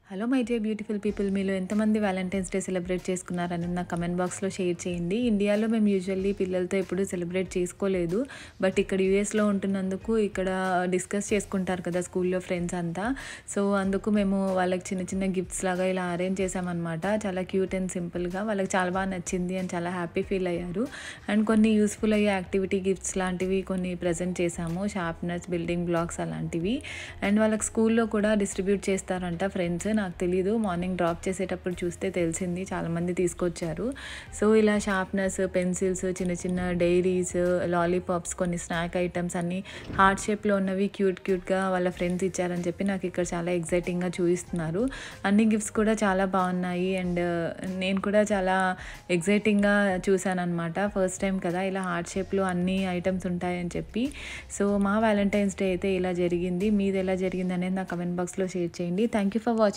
Hello my dear beautiful people, మీలో ఎంతమంది Valentine's day celebrate చేసుకున్నారని నా కమెంట్ బాక్స్లో షేర్ చేయండి. ఇండియాలో మేము యూజువల్లీ పిల్లలతో ఎప్పుడు సెలబ్రేట్ చేసుకోలేదు. బట్ ఇక్కడ యూఎస్లో ఉంటున్నందుకు ఇక్కడ డిస్కస్ చేసుకుంటారు కదా స్కూల్లో ఫ్రెండ్స్ అంతా. సో అందుకు మేము వాళ్ళకి చిన్న చిన్న గిఫ్ట్స్ లాగా ఇలా అరేంజ్ చేసామన్నమాట. చాలా క్యూట్ అండ్ సింపుల్గా. వాళ్ళకి చాలా బాగా నచ్చింది అండ్ చాలా హ్యాపీ ఫీల్ అయ్యారు. అండ్ కొన్ని యూస్ఫుల్ అయ్యే యాక్టివిటీ గిఫ్ట్స్ లాంటివి కొన్ని ప్రజెంట్ చేసాము, షార్ప్నర్స్, బిల్డింగ్ బ్లాక్స్ అలాంటివి. అండ్ వాళ్ళకి స్కూల్లో కూడా డిస్ట్రిబ్యూట్ చేస్తారంట ఫ్రెండ్స్. నాకు తెలీదు, మార్నింగ్ డ్రాప్ చేసేటప్పుడు చూస్తే తెలిసింది చాలామంది తీసుకొచ్చారు. సో ఇలా షార్ప్నర్స్, పెన్సిల్స్, చిన్న చిన్న డైరీస్, లాలీపాప్స్, కొన్ని స్నాక్ ఐటమ్స్ అన్నీ హార్ట్ షేప్లో ఉన్నవి క్యూట్గా వాళ్ళ ఫ్రెండ్స్ ఇచ్చారని చెప్పి నాకు ఇక్కడ చాలా ఎగ్జైటింగ్గా చూపిస్తున్నారు. అన్ని గిఫ్ట్స్ కూడా చాలా బాగున్నాయి అండ్ నేను కూడా చాలా ఎగ్జైటింగ్గా చూశాను అనమాట. ఫస్ట్ టైం కదా ఇలా హార్ట్ షేప్లో అన్ని ఐటమ్స్ ఉంటాయని చెప్పి. సో మా వ్యాలంటైన్స్ డే అయితే ఇలా జరిగింది. మీది ఎలా జరిగింది అనేది నా కమెంట్ బాక్స్లో షేర్ చేయండి. Thank you for watching.